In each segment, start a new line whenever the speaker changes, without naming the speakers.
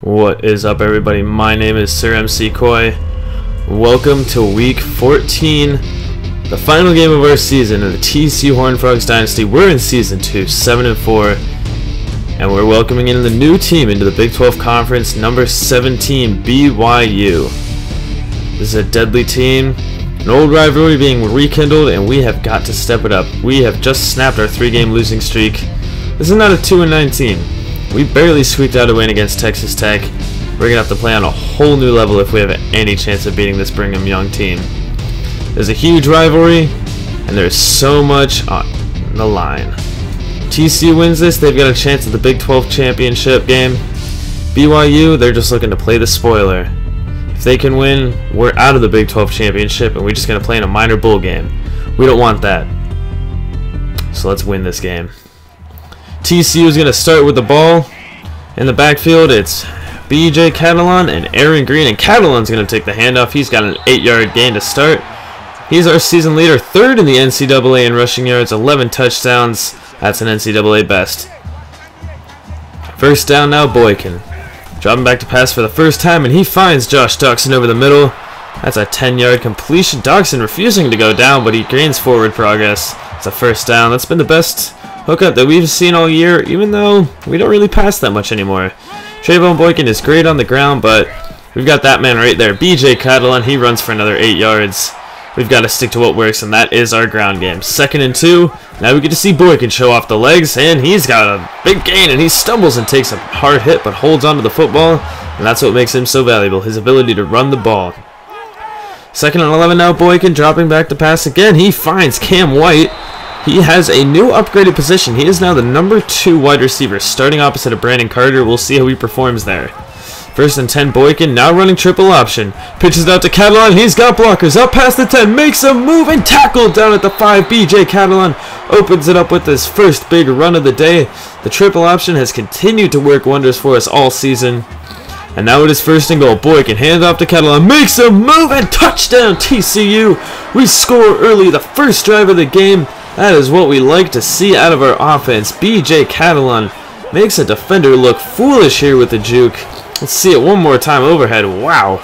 What is up, everybody? My name is SirEmCeeCoy. Welcome to week 14, the final game of our season of the TCU Horned Frogs Dynasty. We're in season 2, 7-4, and we're welcoming in the new team into the Big 12 Conference, number 17, BYU. This is a deadly team, an old rivalry being rekindled, and we have got to step it up. We have just snapped our 3-game losing streak. This is not a 2-19. We barely squeaked out a win against Texas Tech. We're going to have to play on a whole new level if we have any chance of beating this Brigham Young team. There's a huge rivalry, and there's so much on the line. TCU wins this, they've got a chance at the Big 12 championship game. BYU, they're just looking to play the spoiler. If they can win, we're out of the Big 12 championship, and we're just going to play in a minor bowl game. We don't want that. So let's win this game. TCU is going to start with the ball. In the backfield, it's BJ Catalan and Aaron Green, and Catalan's going to take the handoff. He's got an 8-yard gain to start. He's our season leader, 3rd in the NCAA in rushing yards, 11 touchdowns. That's an NCAA best. First down now, Boykin. Dropping back to pass for the first time, and he finds Josh Doxson over the middle. That's a 10-yard completion. Doxson refusing to go down, but he gains forward progress. It's a first down. That's been the best hookup that we've seen all year, even though we don't really pass that much anymore. Trayvon Boykin is great on the ground, but we've got that man right there. BJ Catalan, he runs for another 8 yards. We've got to stick to what works, and that is our ground game. 2nd and 2. Now we get to see Boykin show off the legs, and he's got a big gain, and he stumbles and takes a hard hit, but holds onto the football, and that's what makes him so valuable, his ability to run the ball. 2nd and 11 now, Boykin dropping back to pass again. He finds Cam White. He has a new upgraded position. He is now the number 2 wide receiver, starting opposite of Brandon Carter. We'll see how he performs there. 1st and 10, Boykin now running triple option. Pitches it out to Catalan. He's got blockers up past the 10. Makes a move and tackled down at the 5. BJ Catalan opens it up with his first big run of the day. The triple option has continued to work wonders for us all season. And now it is 1st and goal. Boykin hands off to Catalan. Makes a move and touchdown TCU. We score early, the first drive of the game. That is what we like to see out of our offense. BJ Catalan makes a defender look foolish here with the juke. Let's see it one more time overhead. Wow,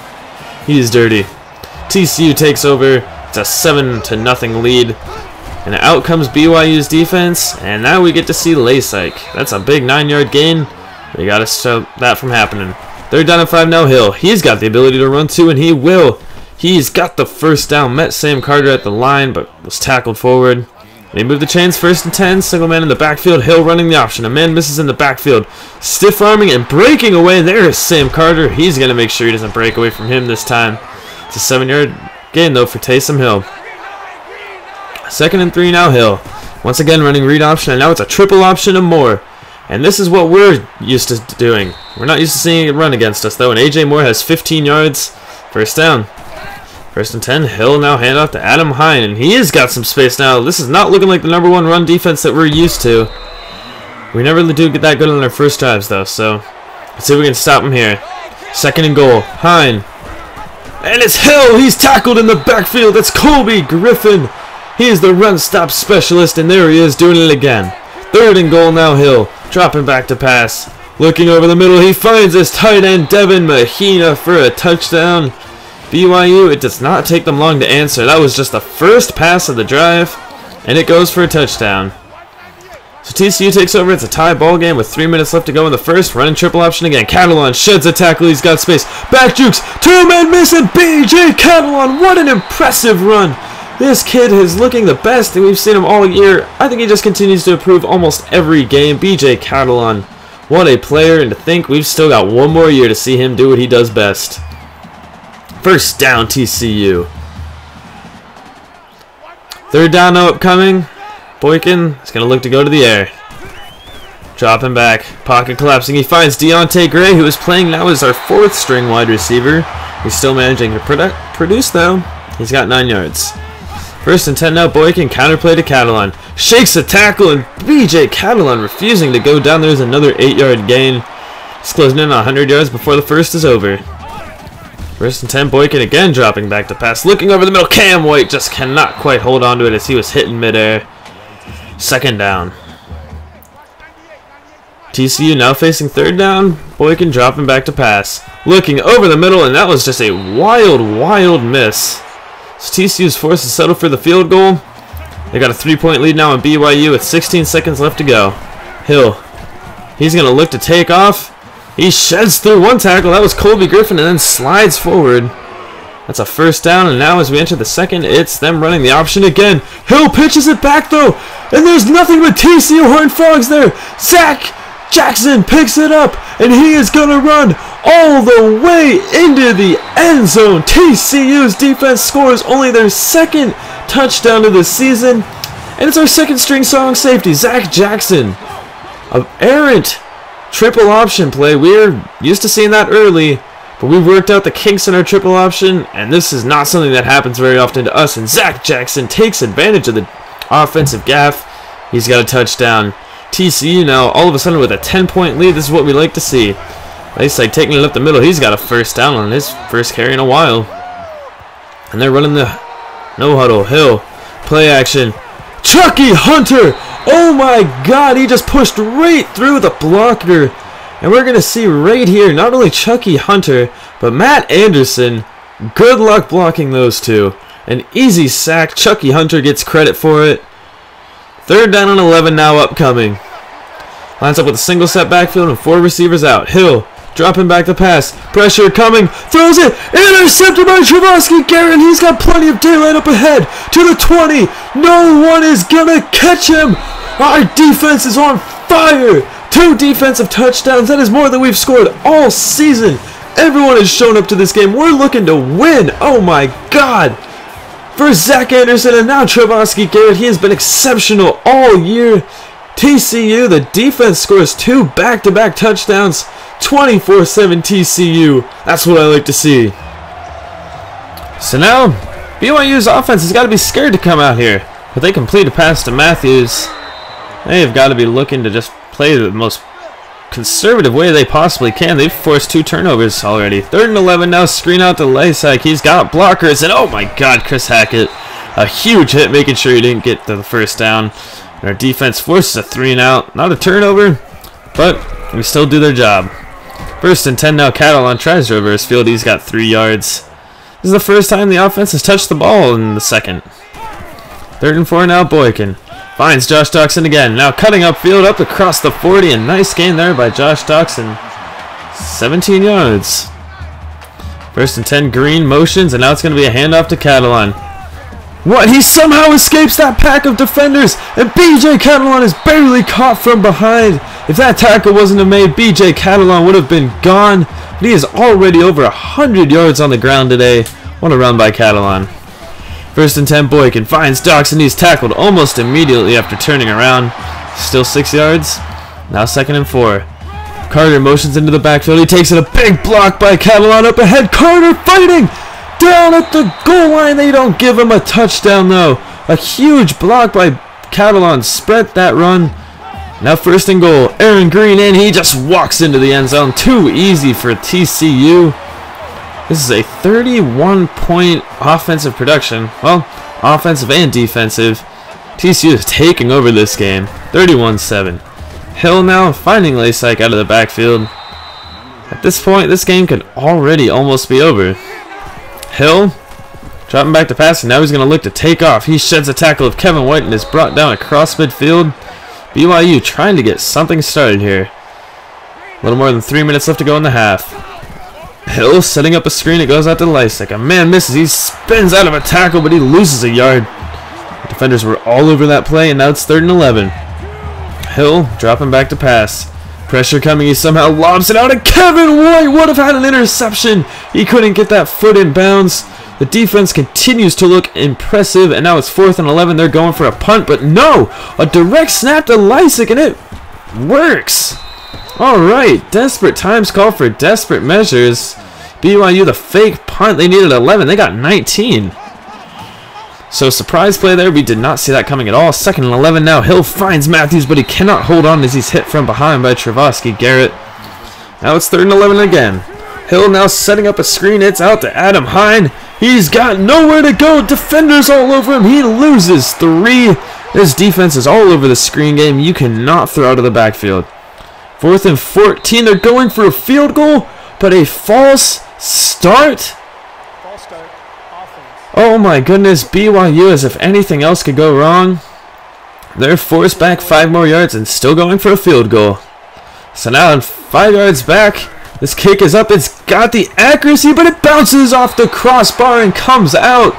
he's dirty. TCU takes over. It's a 7-0 lead. And out comes BYU's defense. And now we get to see Lasike. That's a big 9-yard gain. We got to stop that from happening. 3rd down and 5 now, Hill. He's got the ability to run too, and he will. He's got the first down. Met Sam Carter at the line, but was tackled forward. They move the chains, 1st and 10, single man in the backfield, Hill running the option. A man misses in the backfield, stiff arming and breaking away. There is Sam Carter. He's going to make sure he doesn't break away from him this time. It's a 7-yard gain, though, for Taysom Hill. 2nd and 3 now, Hill. Once again running read option, and now it's a triple option and more. And this is what we're used to doing. We're not used to seeing it run against us, though, and A.J. Moore has 15 yards. First down. 1st and 10, Hill now hand off to Adam Hine, and he has got some space now. This is not looking like the number 1 run defense that we're used to. We never really do get that good on our first drives, though, so let's see if we can stop him here. 2nd and goal, Hine. And it's Hill! He's tackled in the backfield. That's Colby Griffin. He is the run-stop specialist, and there he is doing it again. 3rd and goal now, Hill. Dropping back to pass. Looking over the middle, he finds his tight end, Devin Mahina, for a touchdown. BYU, it does not take them long to answer. That was just the first pass of the drive, and it goes for a touchdown. So TCU takes over. It's a tie ball game with 3 minutes left to go in the first. Running triple option again. Catalan sheds a tackle. He's got space. Back jukes. 2-man missing. BJ Catalan. What an impressive run. This kid is looking the best, and we've seen him all year. I think he just continues to improve almost every game. BJ Catalan. What a player, and to think we've still got one more year to see him do what he does best. First down, TCU. 3rd down now upcoming. Boykin is going to look to go to the air. Dropping back. Pocket collapsing. He finds Deontay Gray, who is playing now as our 4th string wide receiver. He's still managing to produce, though. He's got 9 yards. 1st and 10 now. Boykin counterplay to Catalan. Shakes a tackle, and BJ Catalan refusing to go down. There's another 8-yard gain. He's closing in on 100 yards before the first is over. 1st and 10, Boykin again dropping back to pass. Looking over the middle, Cam White just cannot quite hold on to it as he was hit in midair. 2nd down. TCU now facing third down. Boykin dropping back to pass. Looking over the middle, and that was just a wild miss. So TCU's forced to settle for the field goal. They got a 3-point lead now on BYU with 16 seconds left to go. Hill. He's going to look to take off. He sheds through one tackle. That was Colby Griffin, and then slides forward. That's a first down, and now as we enter the second, it's them running the option again. Hill pitches it back, though, and there's nothing but TCU Horned Frogs there. Zach Jackson picks it up, and he is going to run all the way into the end zone. TCU's defense scores only their second touchdown of the season, and it's our second string strong safety, Zach Jackson. An errant triple option play. We're used to seeing that early, but we've worked out the kinks in our triple option, and this is not something that happens very often to us, and Zach Jackson takes advantage of the offensive gaffe. He's got a touchdown. TCU now all of a sudden with a 10-point lead. This is what we like to see. Lacey taking it up the middle. He's got a first down on his first carry in a while. And they're running the no huddle. Hill. Play action. Chucky Hunter. Oh my God. He just pushed right through the blocker. And we're going to see right here not only Chucky Hunter, but Matt Anderson. Good luck blocking those two. An easy sack. Chucky Hunter gets credit for it. Third down and 11 now upcoming. Lines up with a single set backfield and 4 receivers out. Hill dropping back the pass. Pressure coming. Throws it. Intercepted by Travasky Garrett. He's got plenty of daylight up ahead. To the 20. No one is going to catch him. Our defense is on fire. 2 defensive touchdowns. That is more than we've scored all season. Everyone has shown up to this game. We're looking to win. Oh my God. For Zach Anderson and now Travasky Garrett, he has been exceptional all year. TCU, the defense scores 2 back-to-back touchdowns. 24-7 TCU. That's what I like to see. So now, BYU's offense has got to be scared to come out here. But they complete a pass to Matthews. They have got to be looking to just play the most conservative way they possibly can. They've forced 2 turnovers already. 3rd and 11 now, screen out to Lysak. He's got blockers, and oh my God, Chris Hackett. A huge hit, making sure he didn't get to the first down. And our defense forces a 3 and out. Not a turnover, but we still do their job. 1st and 10 now, Catalan tries to reverse field. He's got 3 yards. This is the first time the offense has touched the ball in the second. 3rd and 4 now, Boykin. Finds Josh Doxson again. Now cutting upfield up across the 40. A nice gain there by Josh Doxson. 17 yards. 1st and 10, Green motions, and now it's going to be a handoff to Catalan. What? He somehow escapes that pack of defenders, and BJ Catalan is barely caught from behind. If that tackle wasn't made, BJ Catalan would have been gone. But he is already over 100 yards on the ground today. What a run by Catalan. 1st and 10, Boykin finds Doxson. He's tackled almost immediately after turning around. Still 6 yards. Now 2nd and 4. Carter motions into the backfield. He takes it, a big block by Catalan up ahead. Carter fighting down at the goal line. They don't give him a touchdown though. A huge block by Catalan spread that run. Now 1st and goal. Aaron Green in. He just walks into the end zone. Too easy for TCU. This is a 31-point offensive production. Well, offensive and defensive. TCU is taking over this game. 31-7. Hill now finding Lysak out of the backfield. At this point, this game could already almost be over. Hill dropping back to pass, and now he's going to look to take off. He sheds a tackle of Kevin White and is brought down across midfield. BYU trying to get something started here. A little more than 3 minutes left to go in the half. Hill setting up a screen. It goes out to Lysak. A man misses. He spins out of a tackle, but he loses a yard. The defenders were all over that play, and now it's 3rd and 11. Hill dropping back to pass. Pressure coming. He somehow lobs it out, and Kevin White would have had an interception. He couldn't get that foot in bounds. The defense continues to look impressive, and now it's 4th and 11. They're going for a punt, but no! A direct snap to Lysak, and it works. Alright, desperate times call for desperate measures. BYU, the fake punt. They needed 11. They got 19. So surprise play there. We did not see that coming at all. 2nd and 11 now. Hill finds Matthews, but he cannot hold on as he's hit from behind by Travasky Garrett. Now it's 3rd and 11 again. Hill now setting up a screen. It's out to Adam Hine. He's got nowhere to go. Defenders all over him. He loses 3. His defense is all over the screen game. You cannot throw out of the backfield. 4th and 14. They're going for a field goal, but a false start. Oh my goodness, BYU, as if anything else could go wrong. They're forced back 5 more yards and still going for a field goal. So now 5 yards back, this kick is up. It's got the accuracy, but it bounces off the crossbar and comes out.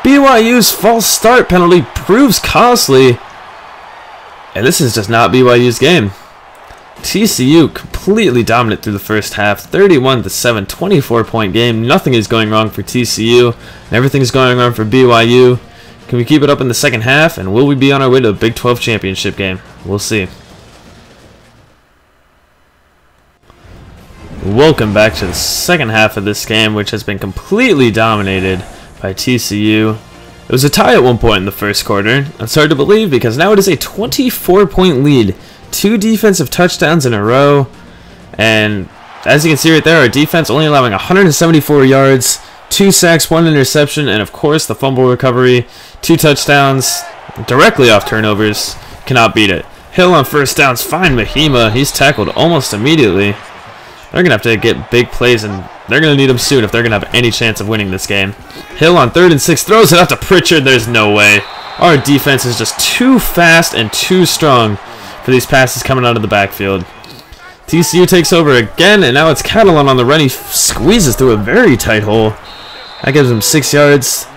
BYU's false start penalty proves costly. And this is just not BYU's game. TCU completely dominant through the first half, 31-7, 24-point game. Nothing is going wrong for TCU, and everything is going wrong for BYU. Can we keep it up in the second half, and will we be on our way to a Big 12 championship game? We'll see. Welcome back to the second half of this game, which has been completely dominated by TCU. It was a tie at one point in the first quarter. It's hard to believe because now it is a 24-point lead. 2 defensive touchdowns in a row. And as you can see right there, our defense only allowing 174 yards, 2 sacks, 1 interception, and of course the fumble recovery. 2 touchdowns directly off turnovers. Cannot beat it. Hill on first downs. Find Mahima. He's tackled almost immediately. They're going to have to get big plays, and they're going to need them soon if they're going to have any chance of winning this game. Hill on 3rd and 6, throws it out to Pritchard. There's no way. Our defense is just too fast and too strong for these passes coming out of the backfield. TCU takes over again, and now it's Catalan on the run. He squeezes through a very tight hole. That gives him 6 yards.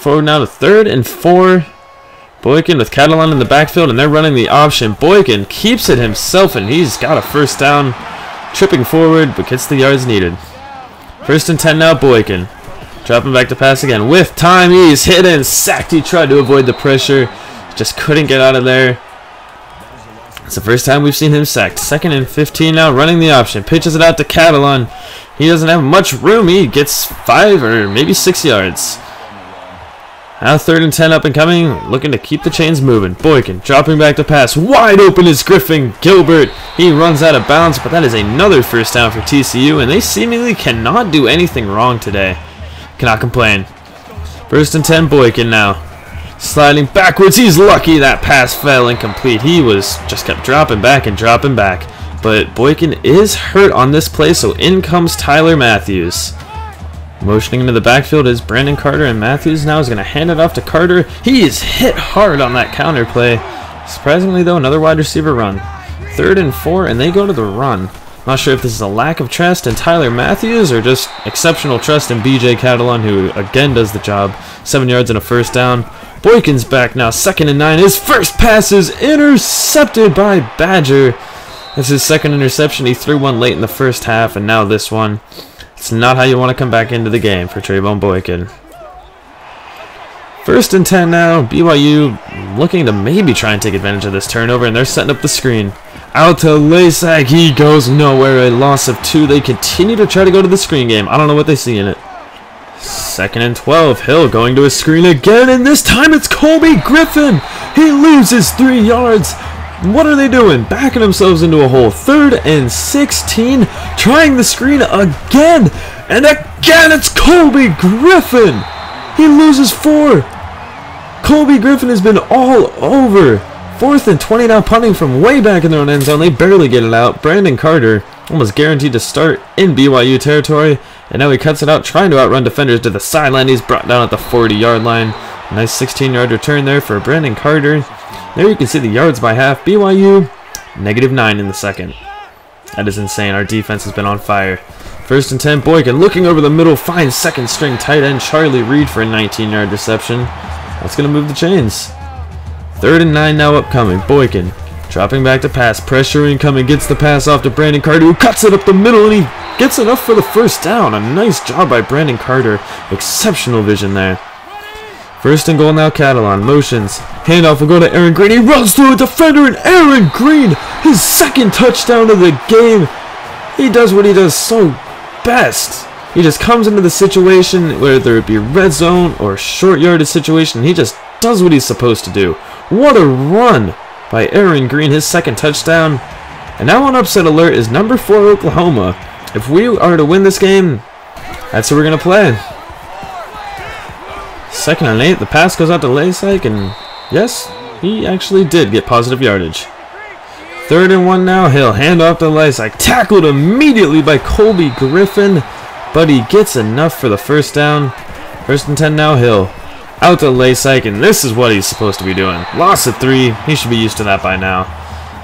Forward now to 3rd and 4. Boykin with Catalan in the backfield, and they're running the option. Boykin keeps it himself, and he's got a first down. Tripping forward, but gets the yards needed. 1st and 10 now, Boykin. Dropping back to pass again. With time, he's hit and sacked. He tried to avoid the pressure. Just couldn't get out of there. It's the first time we've seen him sacked. 2nd and 15 now, running the option. Pitches it out to Catalan. He doesn't have much room. He gets 5 or maybe 6 yards. Now 3rd and 10 up and coming, looking to keep the chains moving. Boykin dropping back to pass. Wide open is Griffin Gilbert. He runs out of bounds, but that is another first down for TCU, and they seemingly cannot do anything wrong today. Cannot complain. 1st and 10, Boykin now. Sliding backwards. He's lucky that pass fell incomplete. He was just kept dropping back and dropping back. But Boykin is hurt on this play, so in comes Tyler Matthews. Motioning into the backfield is Brandon Carter, and Matthews now is going to hand it off to Carter. He is hit hard on that counter play. Surprisingly, though, another wide receiver run. 3rd and 4, and they go to the run. Not sure if this is a lack of trust in Tyler Matthews or just exceptional trust in BJ Catalan, who again does the job. 7 yards and a first down. Boykin's back now, 2nd and 9. His first pass is intercepted by Badger. That's his 2nd interception. He threw one late in the first half, and now this one. It's not how you want to come back into the game for Trayvon Boykin. 1st and 10 now. BYU looking to maybe try and take advantage of this turnover, and they're setting up the screen. Out to Lasak. He goes nowhere. A loss of 2. They continue to try to go to the screen game. I don't know what they see in it. 2nd and 12. Hill going to a screen again, and this time it's Colby Griffin. He loses 3 yards. What are they doing? Backing themselves into a hole. 3rd and 16. Trying the screen again. And again, it's Colby Griffin. He loses 4. Colby Griffin has been all over. 4th and 20 now, punting from way back in their own end zone. They barely get it out. Brandon Carter almost guaranteed to start in BYU territory. And now he cuts it out, trying to outrun defenders to the sideline. He's brought down at the 40-yard line. A nice 16-yard return there for Brandon Carter. There you can see the yards by half. BYU, -9 in the second. That is insane. Our defense has been on fire. 1st and 10, Boykin looking over the middle, finds 2nd string tight end Charlie Reed for a 19-yard reception. That's going to move the chains. 3rd and 9 now upcoming. Boykin dropping back to pass. Pressure incoming. Gets the pass off to Brandon Carter, who cuts it up the middle, and he gets enough for the first down. A nice job by Brandon Carter. Exceptional vision there. 1st and goal now, Catalan motions. Handoff will go to Aaron Green. He runs through a defender, and Aaron Green, his 2nd touchdown of the game. He does what he does so best. He just comes into the situation, whether it be red zone or short yardage situation. He just does what he's supposed to do. What a run by Aaron Green, his 2nd touchdown. And now on upset alert is number 4 Oklahoma. If we are to win this game, that's who we're going to play. 2nd and 8, the pass goes out to Lasak, and yes, he actually did get positive yardage. 3rd and 1 now. Hill, hand off to Lysak. Tackled immediately by Colby Griffin, but he gets enough for the first down. 1st and 10 now. Hill, out to Lysak, and this is what he's supposed to be doing. Loss of 3. He should be used to that by now.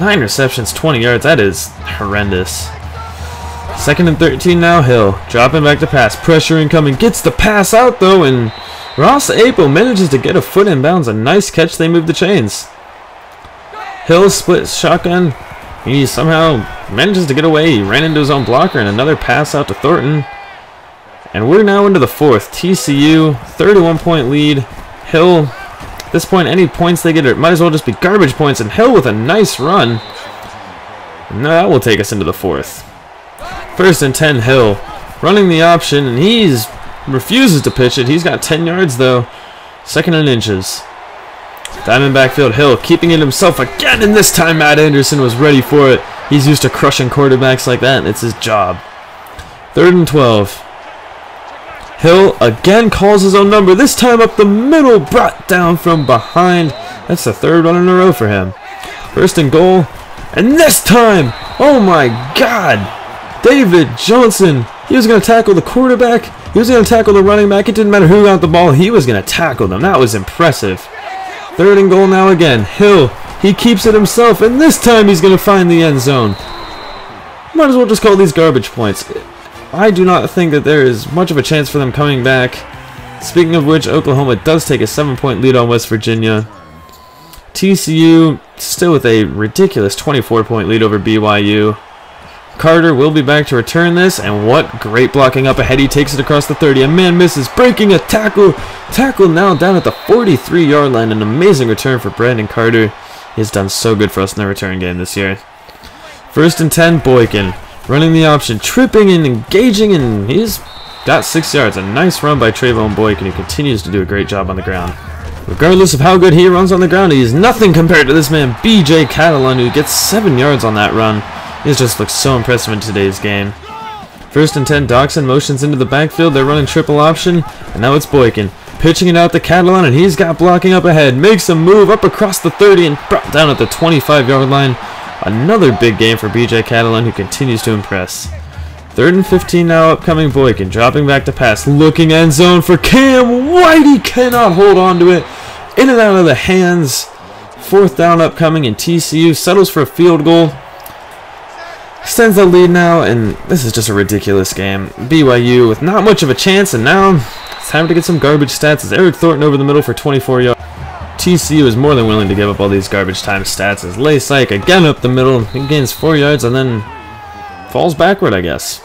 9 receptions, 20 yards. That is horrendous. 2nd and 13 now. Hill, dropping back to pass. Pressure incoming. Gets the pass out, though, and Ross Apo manages to get a foot in bounds. A nice catch. They move the chains. Hill splits shotgun. He somehow manages to get away. He ran into his own blocker, and another pass out to Thornton. And we're now into the 4th. TCU, 31-point lead. Hill, at this point, any points they get, it might as well just be garbage points. And Hill with a nice run. And that will take us into the 4th. 1st and 10, Hill running the option, and he refuses to pitch it. He's got 10 yards, though. 2nd and inches. Diamond backfield. Hill keeping it himself again, and this time Matt Anderson was ready for it. He's used to crushing quarterbacks like that, and it's his job. 3rd and 12. Hill again calls his own number, this time up the middle, brought down from behind. That's the 3rd one in a row for him. 1st and goal, and this time, oh my God, David Johnson. He was going to tackle the quarterback. He was going to tackle the running back. It didn't matter who got the ball. He was going to tackle them. That was impressive. 3rd and goal now again. Hill, he keeps it himself, and this time he's going to find the end zone. Might as well just call these garbage points. I do not think that there is much of a chance for them coming back. Speaking of which, Oklahoma does take a 7-point lead on West Virginia. TCU still with a ridiculous 24-point lead over BYU. Carter will be back to return this, and what great blocking up ahead. He takes it across the 30. A man misses, breaking a tackle. Tackle now down at the 43-yard line. An amazing return for Brandon Carter. He has done so good for us in the return game this year. 1st and 10, Boykin running the option, tripping and engaging, and he's got 6 yards. A nice run by Trayvon Boykin, who continues to do a great job on the ground. Regardless of how good he runs on the ground, he is nothing compared to this man, BJ Catalan, who gets 7 yards on that run. He just looks so impressive in today's game. 1st and 10, Doxson motions into the backfield. They're running triple option, and now it's Boykin pitching it out to Catalan, and he's got blocking up ahead. Makes a move up across the 30 and brought down at the 25-yard line. Another big game for BJ Catalan, who continues to impress. 3rd and 15 now, upcoming. Boykin dropping back to pass, looking end zone for Cam White. He cannot hold on to it. In and out of the hands. 4th down upcoming, and TCU settles for a field goal. Extends the lead now, and this is just a ridiculous game. BYU with not much of a chance, and now it's time to get some garbage stats as Eric Thornton over the middle for 24 yards. TCU is more than willing to give up all these garbage time stats as Lysak again up the middle. He gains 4 yards and then falls backward, I guess.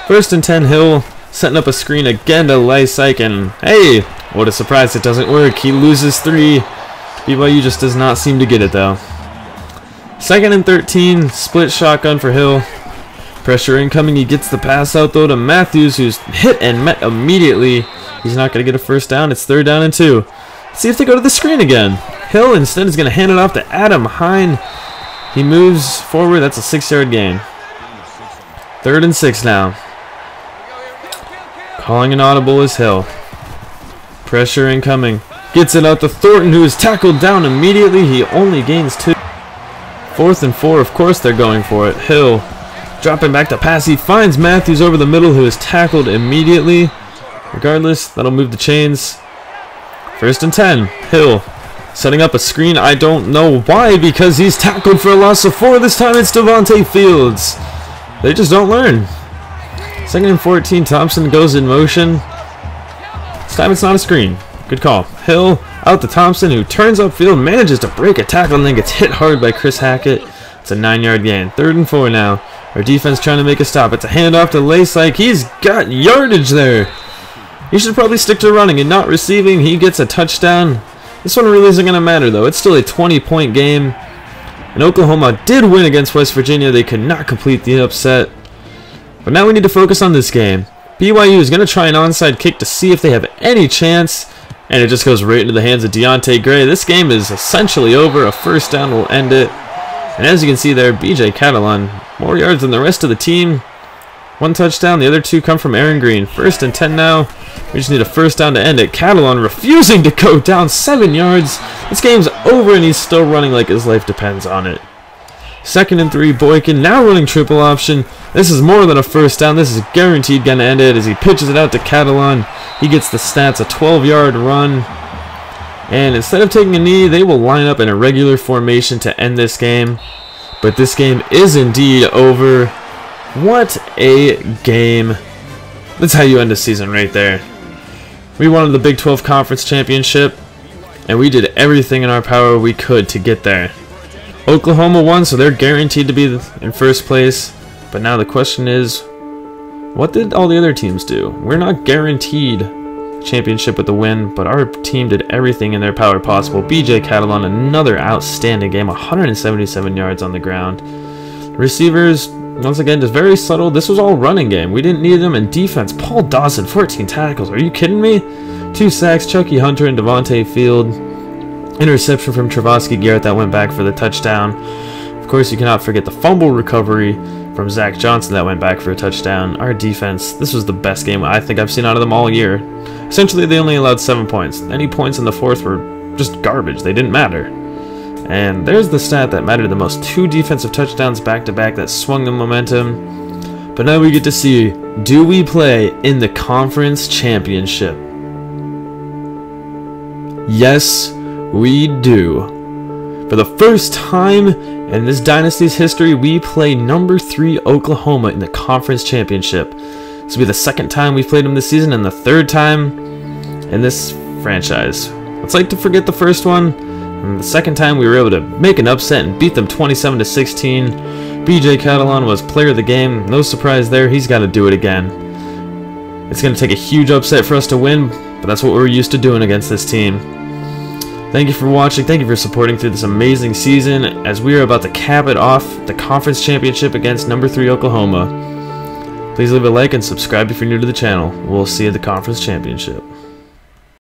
1st and 10, Hill setting up a screen again to Lysak, and hey, what a surprise, it doesn't work. He loses 3. BYU just does not seem to get it, though. 2nd and 13, split shotgun for Hill. Pressure incoming. He gets the pass out, though, to Matthews, who's hit and met immediately. He's not going to get a first down. It's 3rd down and 2. Let's see if they go to the screen again. Hill instead is going to hand it off to Adam Hine. He moves forward. That's a 6-yard gain. 3rd and 6 now. Calling an audible is Hill. Pressure incoming. Gets it out to Thornton, who is tackled down immediately. He only gains 2. 4th and 4, of course they're going for it. Hill dropping back to pass. He finds Matthews over the middle, who is tackled immediately. Regardless, that'll move the chains. 1st and 10. Hill setting up a screen. I don't know why, because he's tackled for a loss of 4. This time it's Devontae Fields. They just don't learn. 2nd and 14. Thompson goes in motion. This time it's not a screen. Good call. Hill out to Thompson, who turns upfield, manages to break a tackle, and then gets hit hard by Chris Hackett. It's a 9-yard gain. 3rd and 4 now. Our defense trying to make a stop. It's a handoff to Lysak. He's got yardage there. He should probably stick to running and not receiving. He gets a touchdown. This one really isn't going to matter, though. It's still a 20-point game. And Oklahoma did win against West Virginia. They could not complete the upset. But now we need to focus on this game. BYU is going to try an onside kick to see if they have any chance. And it just goes right into the hands of Deontay Gray. This game is essentially over. A first down will end it. And as you can see there, BJ Catalan, more yards than the rest of the team. 1 touchdown. The other 2 come from Aaron Green. 1st and 10 now. We just need a first down to end it. Catalan refusing to go down 7 yards. This game's over, and he's still running like his life depends on it. 2nd and 3, Boykin now running triple option. This is more than a first down. This is guaranteed going to end it as he pitches it out to Catalan. He gets the stats, a 12-yard run. And instead of taking a knee, they will line up in a regular formation to end this game. But this game is indeed over. What a game. That's how you end a season right there. We wanted the Big 12 Conference Championship, and we did everything in our power we could to get there. Oklahoma won, so they're guaranteed to be in first place. But now the question is, what did all the other teams do? We're not guaranteed championship with the win, but our team did everything in their power possible. BJ Catalan, another outstanding game, 177 yards on the ground. Receivers, once again, just very subtle. This was all running game. We didn't need them. And defense, Paul Dawson, 14 tackles. Are you kidding me? 2 sacks, Chucky Hunter and Devontae Field. Interception from Travasky Garrett that went back for the touchdown. Of course, you cannot forget the fumble recovery from Zach Johnson that went back for a touchdown. Our defense, this was the best game I think I've seen out of them all year. Essentially, they only allowed 7 points. Any points in the fourth were just garbage. They didn't matter. And there's the stat that mattered the most. 2 defensive touchdowns back-to-back that swung the momentum. But now we get to see, do we play in the conference championship? Yes, we do. For the first time in this dynasty's history, we play number 3 Oklahoma in the conference championship. This will be the 2nd time we've played them this season and the 3rd time in this franchise. Let's like to forget the first one. And the 2nd time we were able to make an upset and beat them 27-16. BJ Catalan was player of the game. No surprise there. He's got to do it again. It's going to take a huge upset for us to win, but that's what we're used to doing against this team. Thank you for watching. Thank you for supporting through this amazing season as we are about to cap it off the conference championship against number 3 Oklahoma. Please leave a like and subscribe if you're new to the channel. We'll see you at the conference championship.